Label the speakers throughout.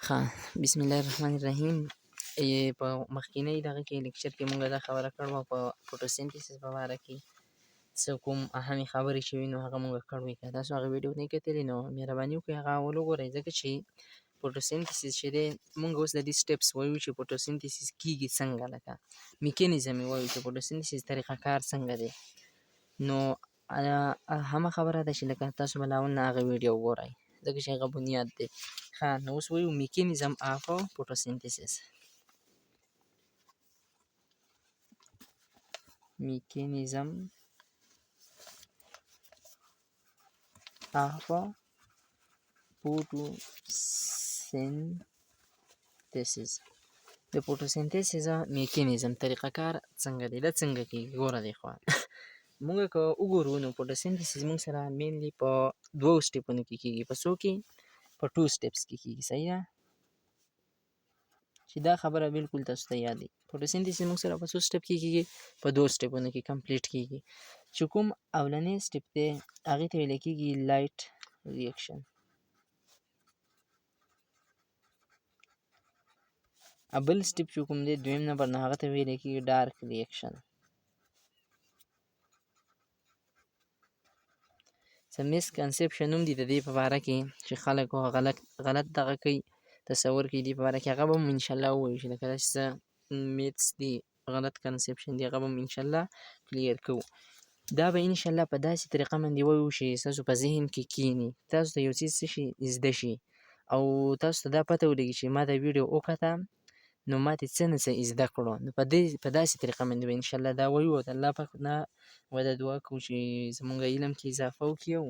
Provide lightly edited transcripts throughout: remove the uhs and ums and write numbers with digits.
Speaker 1: ښه، بسم الله الرحمن الرحیم. په مخکینی دغه کې لیکچر کې مونږ دا خبره کړې وه په فوټوسنتیسس په باره کې څه کوم اهمې خبرې چې وي نو هغه مونږ کړې. که تاسو هغه ویډیو نه کتلې نو مهرباني وکړئ هغه اول وګورئ، ځکه چې فوټوسنتیسس چې دی مونږ اوس د دې سټیپس وایو چې فوټوسنتیسس کېږي څنګه، لکه میکانیزم یې وایو چې فوټوسنتیسس طریقه کار څنګه دی. نو همه خبره ده چې لکه تاسو به له اول نه هغه ویډیو وګورئ، ځکه چې هغه بنیاد دی. ښه، نو اوس وایو میکانیزم آف فوټوسنتیسس. میکانیزم آف فوټوسنتیسس. د فوټوسنتیسس میکانیزم طریقه کار څنګه دی، دا څنګه کېږي ګوره دی خوا مونږ که وګورو نو فوټوسنتیسس مونږ سره مینلی په دوو سټیپونو کې کېږي. په څو کې؟ په 2 سټیپس کې کېږي. صحیح ده چې دا خبره بالکل تاسو ته یاد وي. فوټوسنتیسس مونږ سره په څو سټیپ کې کېږي؟ په 2 سټیپونو کې کمپلیټ کېږي. چې کوم اولنی سټیپ دی هغې ته ویل کېږي لایټ ریاکشن. بل سټیپ چې کوم دی دویم نمبر نه هغه ته ویل کېږي ډارک ریاکشن. څه مسکنسپشن هم دي د دې په باره کې چې خلک غلط دغه کوي، تصور کوي دې په باره کې. هغه به هم انشاءالله ووایو چې لکه داسې څه میتس دي، غلط کنسپشن دي، هغه به هم انشاءالله کلیر کوو. دا به انشاءالله په داسې طریقه باندې ووایو چې ستاسو په ذهن کې کښېني، تاسو ته یو څیز څه شي زده شي، او تاسو ته دا پته ولګي چې ما دا ویډیو وکته نو ما ترې څه نه څه زده کړو. نو په داسې طریقه باندې به انشاءالله دا وایو، او د الله پاک نه به دا دعا کوو چې زمونږ علم کې اضافه وکړي او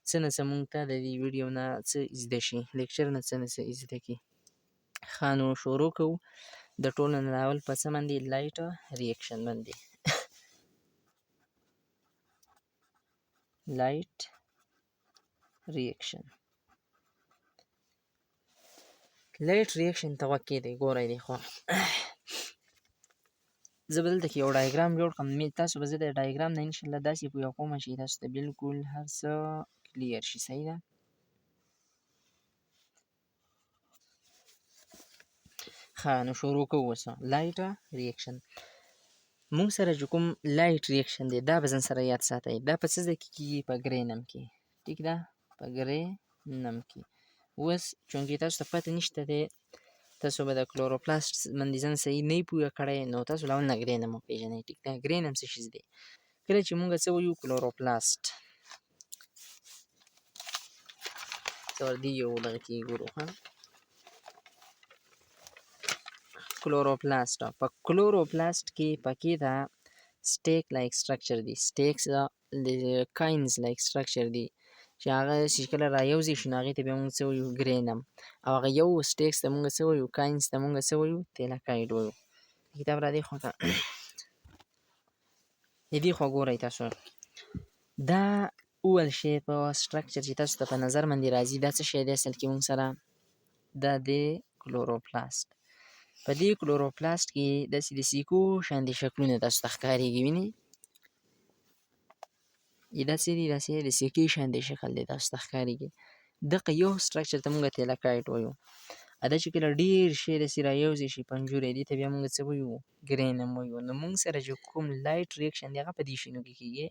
Speaker 1: څه نه څه مونږ ته د دې ویډیو نه څه زده شي، لیکچر نه څه نه څه زده کړي. ښه، نو شروع کوو د ټولو نه اول په څه باندې؟ لایټ ریاکشن باندې. لایټ ریاکشن. لایټ ریاکشن ته غوږ کېږدئ. ګورئ دی خوا زه به دلته کې یو ډایګرام جوړ کړم. تاسو به زه د ډایګرام نه انشاءالله داسې پوهه کوم چې تاسو ته بالکل هر څه کلیر شي. صحیح ده؟ ښه، نو شروع کوو اوس. لایټ ریاکشن مونږ سره چې کوم لایټ ریاکشن دی دا به ځان سره یاد ساتئ. دا په څه ځای کې کېږي؟ په ګرې نم کې. ټیک ده؟ په ګرې نم کې. اوس چونکې تاسو ته پته نشته دی، تاسو به د کلوروپلاست باندې ځان صحیح نه یې پوهه کړی، نو تاسو له اول نه ګرې نم وپېژنئ. ټیک ده؟ ګرې نم څه شی دی؟ کله چې مونږ څه وایو کلوروپلاست، څه دې یو دغه کې ګورو. ښه، کلوروپلاست. په کلوروپلاست کې پکې دا سټیک لایک سټرکچر دی. سټیکس د کاینز لایک سټرکچر دی چې هغه چې کله رایوځي شي نو هغې ته بیا مونږ څه وایو؟ ګرینم. او هغه یو سټیکس ته مونږ څه وایو؟ کاینز ته مونږ څه وایو؟ تیلاکاید وایو. کتاب را دې خوا ته د دې خوا ګورئ. تاسو دا اول شی په سټرکچر چې تاسو ته په نظر باندې راځي دا څه شی دی اصل کې مونږ سره؟ دا دی کلوروپلاست. په دې کلوروپلاست کې داسې د سیکو شاندې شکلونه تاسو ته ښکارېږي، وینئ؟ دا څه دي؟ داسې د سیکې شاندې شکل دی تاسو ته ښکارېږي. دغه یو سټرکچر ته مونږ تیلاکاید وایو. دا چې کله ډېر شی داسې رایوځي شي پنجوری، دې ته بیا مونږ څه وایو؟ ګرینم وایو. نو مونږ سره چې کوم لایټ ریاکشن دی هغه په دې شیانو کې کېږي.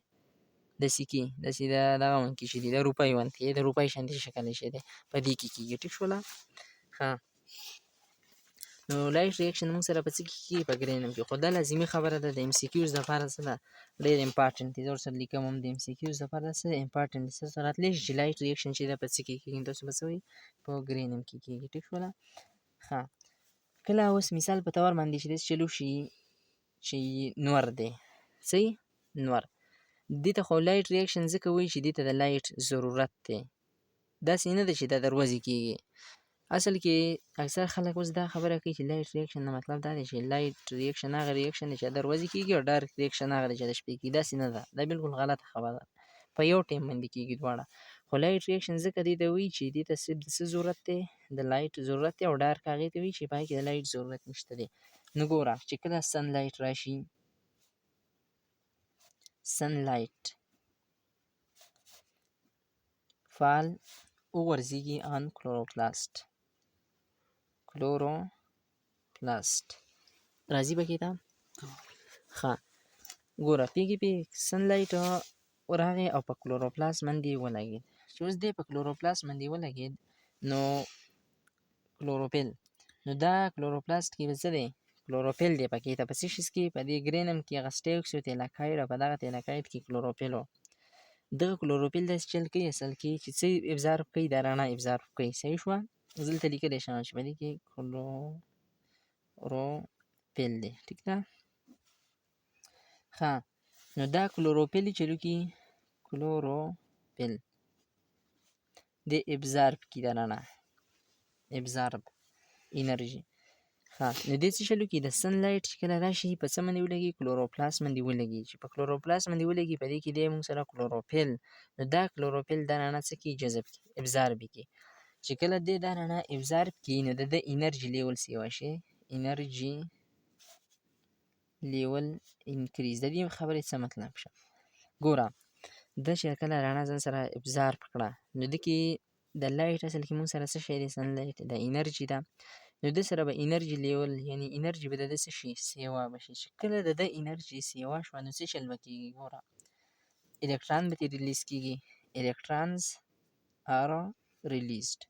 Speaker 1: د سیکې داسې دغه غوندې چې دي د روپۍ غوندې د روپۍ شاندې شکل شی دی په دې کې کېږي. ټیک شوله؟ ښه، نو لایټ ریاکشن مونږ سره په څه کې کېږي؟ په ګرینم کې. خو دا لازمي خبره ده د ایم سی کیوز دپاره څه ده؟ ډېر امپارټنټ دی. زه ورسره لیکم هم د ایم سی کیوز دپاره څه دی؟ امپارټنټ دی. ستاسو ته راتلی شي چې لایټ ریاکشن چې ده په څه کې کېږي، تاسو به څه وایي؟ په ګرینم کې کېږي. ټیک شوله؟ ښه، کله اوس مثال په طور باندې چې داسې چلو شي چې نور دی، څه نور، دې ته خو لایټ ریاکشن ځکه وایي چې دې ته د لایټ ضرورت دی. داسې نه ده چې دا دروازې کېږي. اصل کې اکثر خلک اوس دا خبره کوي چې لایټ ریاکشن نه مطلب دا دی چې لایټ ریاکشن هغه ریاکشن دی چې د دروازې کېږي، او ډارک ریاکشن هغه دی چې د شپې کېږي. داسې نه ده، دا بالکل غلطه خبره ده. په یو ټایم باندې کېږي دواړه. خو لایټ ریاکشن ځکه دې ته وایي چې دې ته صرف د څه ضرورت دی؟ د لایټ ضرورت دی. او ډارک هغې ته وایي چې په هغې کې د لایټ ضرورت نشته دی. نو ګوره چې کله سن لایټ راشي، سن لایټ فال وغورځېږي آن کلوروپلاست. کلوروپلاست راځي پکې ته ښه ګوره پیږي پې سنلایټ ورغی او په کلوروپلاست باندې ولګېد چې اوس دی په کلوروپلاست باندې ولګېد نو کلوروفیل نو دا کلوروپلاست کې به څه دی کلوروفیل دی پکې ته په څه شیز کې په دې ګرینم کې هغه سټیوکس او تیلاکایډ او په دغه تیلاکایډ کې کلوروفیل و دغه کلوروفیل داسې چل کوي اصل کې چې څه ابزارب کوي دا رڼا ابزارب کوي صحیح شوه زه دلته لیکلی شم چې په دې کې کلوروفیل دی ټیک ده ښه نو دا کلوروفیل چې لکي کلوروفیل د ابزارب کی دا رڼا ابزارب انرژي ښه نو دې څه شلو کې د سنلایټ چې کله راشي په څه باندې ولګي کلوروپلاست باندې ولګي چې په کلوروپلاست باندې ولګي په دې کې دی موږ سره کلوروفیل نو دا کلوروفیل دا رڼا څه کوي جذب کوي ابزارب کوي چې کله دې دا رڼا ابزارب کوي نو د انرژي لیول سیوا شي انرژي لیول انکریز د دې خبرې څه مطلب شه ګوره دا چې کله رڼا ځان سره ابزارب کړه نو د کې د لایټ اصل کې موږ سره څه شی دی سنلایټ د انرژي ده نو د سره به انرژي لیول یعنی انرژي به د څه شي سیوا بشي چې کله د انرژي سیوا شو نو څه چل وکړي ګوره الکترون به ریلیز کیږي الکترونز ار ریلیزد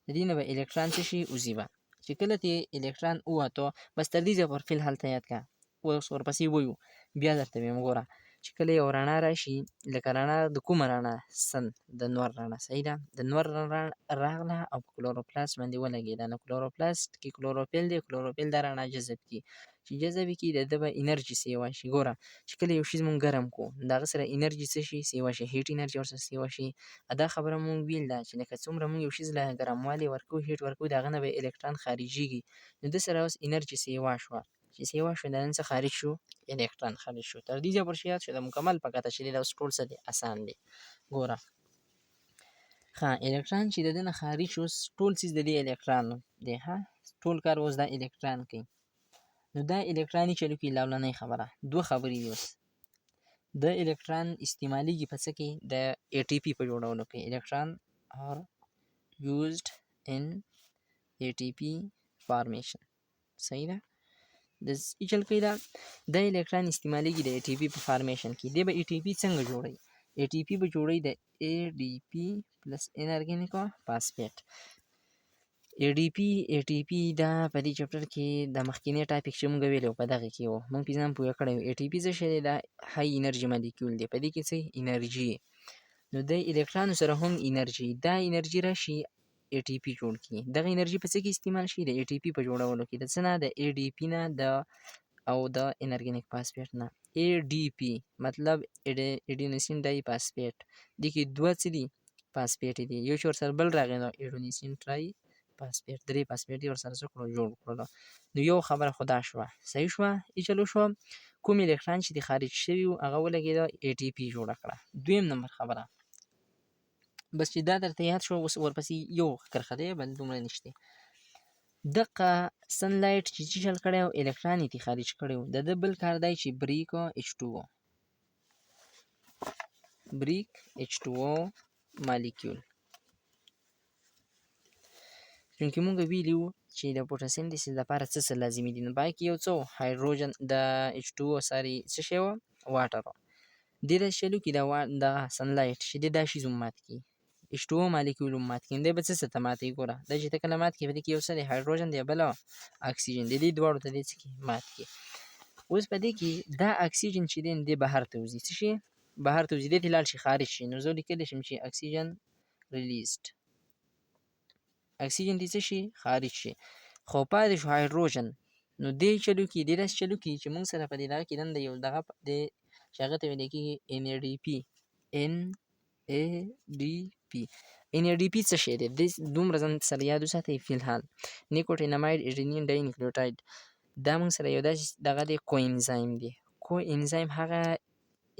Speaker 1: د دې نه به الکترون څه شي وځي به چې کله ته الکترون ووتو بس تر دې ځایه پر فعل حالت یاد کړه اوس ورپسې وایو بیا درته وایم ګوره چې کله یو رڼا راشي لکه رڼا د کومه رڼا سن د نور رڼا صحیح ده د نور رڼا راغله او په کلوروپلاست باندې ولګېده نو کلوروپلاست کې کلوروفیل دی کلوروفیل دا رڼا جذب کړي چې جذب یې کړي د ده به انرژي سیوا شي ګوره چې کله یو شیز مونږ ګرم کړو د هغه سره انرژي څه شي سیوا شي هیټ انرژي ورسره سیوا شي دا خبره مونږ ویل ده چې لکه څومره مونږ یو شیز له ګرموالي ورکوو هیټ ورکوو د هغه نه به الکترون خارجېږي نو ده سره اوس انرژي سیوا شوه چې سیوا شو د نن څه خارج شو الکترون خارج شو تر دې ځایه پورې یاد شو د مکمل په کاته چې دی دا اوس ټول څه دی اسان دی ګوره ښه الکترون چې د ده نه خارج شو ټول څیز د دې الکترون دی ښه ټول کار اوس دا الکترون کوي نو دا الکتروني چلو کې لومړنۍ خبره دوه خبرې دي اوس د الکترون استعمالیږي په څه کې د ATP په جوړولو کې الکترون are used in ATP formation صحیح ده د چل کوي دا د الکترون استعمالیږي د ATP په فارمیشن کې دی به ATP څنګه جوړوي ATP به جوړوي د ADP پلس انارګینیک فاسفیټ ATP دا په دې چپټر کې د مخکینی ټاپک چې موږ ویلو په دغه کې وو موږ پې ځان پوه کړی وو ATP څه شی دی دا های انرژي مالیکول دی په دې کې څه انرژي نو د الکترونو سره هم انرژي دا انرژي راشي ATP جوړ کړي دغه انرژي په څه کې استعمال شي د ATP په جوړولو کې د څه نه د ADP نه د او د انارګینیک فاسفیټ نه ADP مطلب اډینوسین ډای فاسفیټ دې کې دوه څه دي فاسفیټ دي یو چې ورسره بل راغی نو اډینوسین ټرای فاسفیټ درې فاسفیټ دي ورسره څه کړو جوړ کړلو نو یو خبره خدا شوه صحیح شوه ای چلو شو کوم الکترون چې د خارج شوي وو هغه ولګېده ATP جوړه کړه دویم نمبر خبره بس چې دا درته یاد شو اوس ورپسې یو کرښه دی بل دومره نشته دغه سنلایټ چې چل کړی او الکترون یې خارج کړی و د ده بل کار دی چې بریک H2O مالیکول چونکې مونږ ویلي وو چې د فوټوسنتیسس لپاره څه لازمي دي نو پای کې یو څه هایدروجن د H2O ساري څه شی وه واټر وه دې داسې چلو کې د سنلایټ چې دی دا شیز هم مات کړي H2O مالیکول هم مات کړي دی به څه ته ماتوي ګوره دا چې ته کله مات کړي په دې کې یو څه دی هایدروجن دی بله اکسیجن دی دې دواړو ته دې څه کړي مات کړي اوس په دې کې دا اکسیجن چې دی دی بهر ته وځي څه شي بهر ته وځي دې ته لاړ شي خارج شي نو زه لیکلی شم چې اکسیجن ریلیزد اکسیجن دې څه شي خارج شي خو پاتې شو هایدروجن نو دې چلو کې دې داسې چلو کې چې موږ سره په دې دغه کې دنده یو دغه دی چې هغه ته ویل کېږي NADP څه شی دی دومره ځان سره یاد وساتئ فی الحال نیکوټیناماید ایډینین ډای نیوکلیوټاید دا موږ سره یو داسې دغه دی کو انزایم دی کو انزایم هغه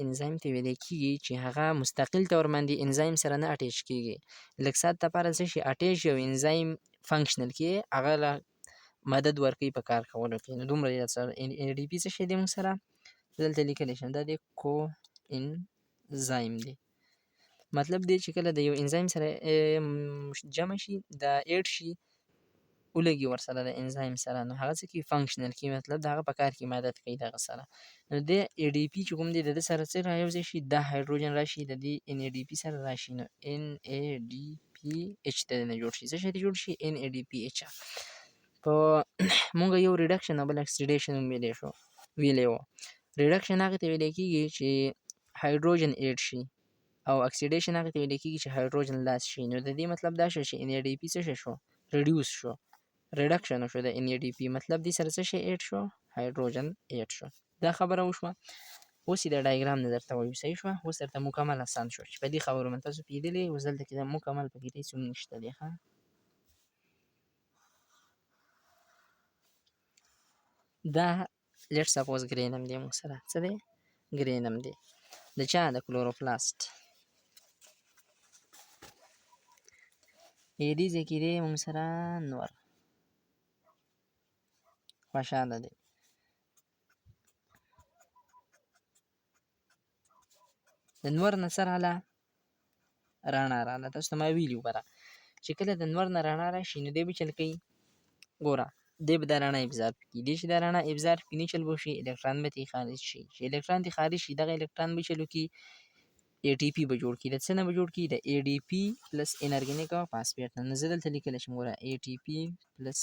Speaker 1: انزایم ته ویل کېږي چې هغه مستقل طور باندې انزایم سره نه اټیچ کېږي لږ ساعت لپاره څه شي اټیچ یو انزایم فنکشنل کې هغه له مدد ورکوي په کار کولو کې نو دومره یاد سره NADP څه شی دی موږ سره دلته لیکلی شم دا دی کو انزایم دی مطلب دی چې کله د یو انزایم سره جمع شي دا ایډ شي ولګي ورسره د انزایم سره نو هغه څه کوي فنکشنل کوي مطلب د هغه په کار کې مدد کوي دغه سره نو د ای ډي پي چې کوم دی د ده سره څه رایوځای شي دا هایدروجن راشي د دې ان ای ډي پي سره راشي نو ان ای ډي پي ایچ د نه جوړ شي څه شی جوړ شي ان ای ډي پي ایچ په مونږ یو ریډکشن او بل اکسیډیشن ویلې وو ریډکشن هغه ته ویل کېږي چې هایدروجن ایډ شي او اکسیډیشن هغه ته ویل کېږي چې هایدروجن لاس شي نو د دې مطلب دا شو چې ان ای ډي پي څه شو ریډیوس شو ریډکشن شو د ان ای ډي پي مطلب دې سره څه شي ایډ شو هایدروجن ایډ شو دا خبره وشوه اوس د ډایګرام نه درته وایو صحیح شوه اوس درته مکمل اسان شو چې په دې خبرو من تاسو پوهېدلې اوس دلته کې د مکمل پکې هېڅ هم نشته دی ښه دا لیټ سپوز ګرینم دی موږ سره څه دی ګرینم دی د چا د کلوروپلاست دې ځای کې دی موږ سره نور خوشحاله دی د نور نه څه راغله رڼا راغله تاسو ته ما ویلي وو چې کله د نور نه رڼا راشي نو دی به چل کوي ګوره دی به دا رڼا ابزارب کړي دی چې دا رڼا ابزارب کړي نه چل به وشي الکترون به ترې خارج شي چې الکترون ترې خارج شي دغه الکترون به چل وکړي ای ټي پي به جوړ کړي د څه نه به جوړ کړي د ای ډي پي پلس انارګینیک فاسفیټ نه زه دلته لیکلی شم ګوره ای ټي پي پلس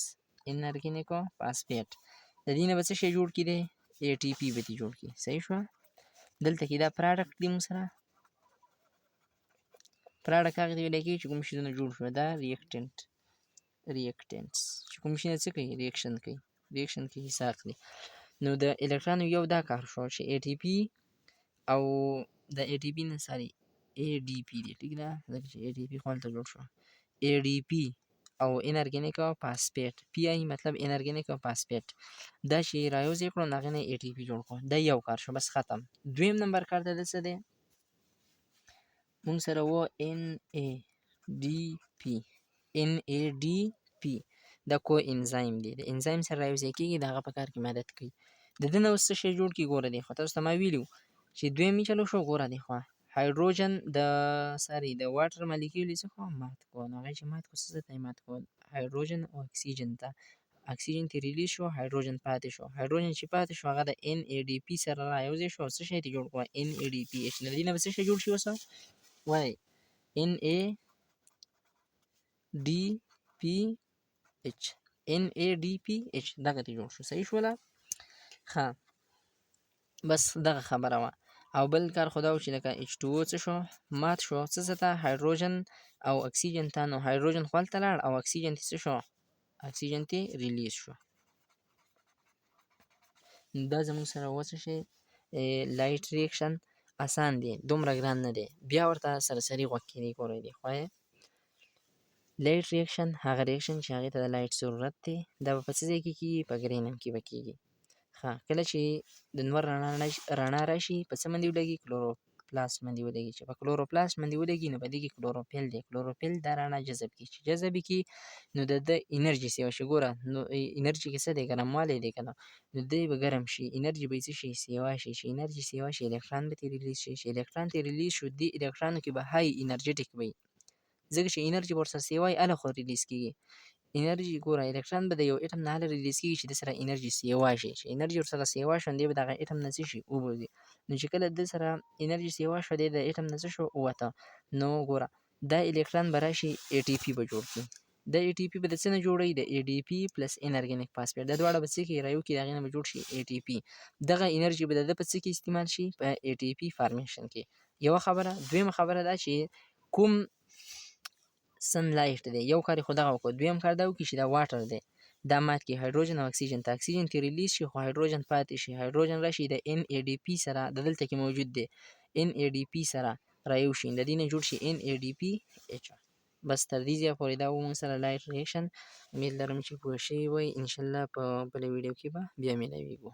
Speaker 1: انارګینیک فاسفیټ د دې نه به څه شی جوړ کړي دی ای ټي پي به دې جوړ کړي صحیح شوه دلته کې دا پراډکټ دی موږ سره پراډکټ هغه ته ویلی کېږي چې کوم شیونه جوړ شوه دا ریاکټنټس چې کوم شي نه څه کوي ریاکشن کوي حصه اخلي نو د الکترون یو دا کار شو چې ای ټي پي او د ای ټي پي نه ساري ای ډي پي دی ټیک ده ځکه چې ای ټي پي خو هلته جوړ شو ای ډي پي او انارګینیک فاسفیټ پی آی مطلب انارګینیک فاسفیټ دا چې رايوځای کړو نو هغې نه ای ټي پي جوړ کړو دا یو کار شو بس ختم دویم نمبر کار د ده څه دی مونږ سره و ان ای ډي پي دا کو انزایم دی د انزایم سره رايوځای کېږي د هغه په کار کې مدد کوي د ده نه اوس څه شی جوړ کړي ګوره دی خو تاسو ته ما ویلي وو چې دویم یې چلو شو ګوره دی خوا هایدروجن د واټر مالیکول یې څه کړو مات کړو نو هغه چې مات کړو څه ته یې مات کړو هایدروجن او اکسیجن ته اکسیجن ترې ریلیز شو هایدروجن پاتې شو هایدروجن چې پاتې شو هغه د ان ای ډي پي سره رايوځای شو څه شی ته جوړ کړو ان ای ډي پي ایچ د دې نه به څه شی جوړ شي اوس وایي ان ای ډي پي ایچ دغه ته جوړ شو صحیح شوله ښه بس دغه خبره وه او بل کار خو دا و چې لکه H2O څه شو مات شو څه ته هایدروجن او اکسیجن ته نو هایدروجن خو هلته لاړ او اکسیجن ته څه شو اکسیجن ته ریلیز شو دا زموږ سره وڅه شي لایټ ریاکشن اسان دی دومره ګران نه دی بیا ورته سرسري غوږ کېدی ګورئ دی خوایې لایټ ریاکشن هغه ریاکشن چې هغې ته د لایټ ضرورت دی دا به په څه ځای کې کېږي په ګرینم کې به کېږي کله چې د نور رڼا راشي په څه باندې ولګي کلوروپلاست باندې ولګي چې په کلوروپلاست باندې ولګي نو په دې کې کلوروفیل دی کلوروفیل دا رڼا جذب کړي چې جذب یې کړي نو د ده انرژي سیوا شي ګوره نو انرژي کې څه دی ګرموالی دی که نه نو دی به ګرم شي انرژي به یې څه شي سیوا شي چې انرژي سیوا شي الکترون به ترې ریلیز شي چې الکترون ترې ریلیز شو دې الکترانو کې به های انرژیټیک وي ځکه چې انرژي به ورسره سیوا وي هله خو ریلیز کېږي انرژي ګوره الکترون به د یو اټم نه هله ریلیز کېږي چې د سره انرژي سیوا شي چې انرژي ورسره سیوا شو دی به دغه اټم نه څه شي ووځي نو چې کله د سره انرژي سیوا شوه دی د اټم نه څه شو ووته نو ګوره دا الکترون به راشي ای ټي پي به جوړ کړي د ای ټي پي به د څه نه جوړوي د ای ډي پي پلس انارګینیک فاسفیټ دا دواړه به څه کړي رايوکړي د هغې نه به جوړ شي ای ټي پي دغه انرژي به د ده په څه کې استعمال شي په ای ټي پي فارمیشن کې یوه خبره دویمه خبره دا چې کوم سن لایټ دی یو کار خو دغه وکړو دویم کار دا وکړي چې دا واټر دی دا مات کړي هایدروجن او اکسیجن ته اکسیجن کې ریلیز شي خو هایدروجن پاتې شي هایدروجن راشي د ان ای ډي پي سره د دلته کې موجود دی ان ای ډي پي سره رايو شي د دې نه جوړ شي ان ای ډي پي ایچ بس تر دې ځایه پورې دا و موږ سره لایټ ریاکشن امید لرم چې پوه شوي وئ انشاءالله په بله ویډیو کې به بیا میلاویږو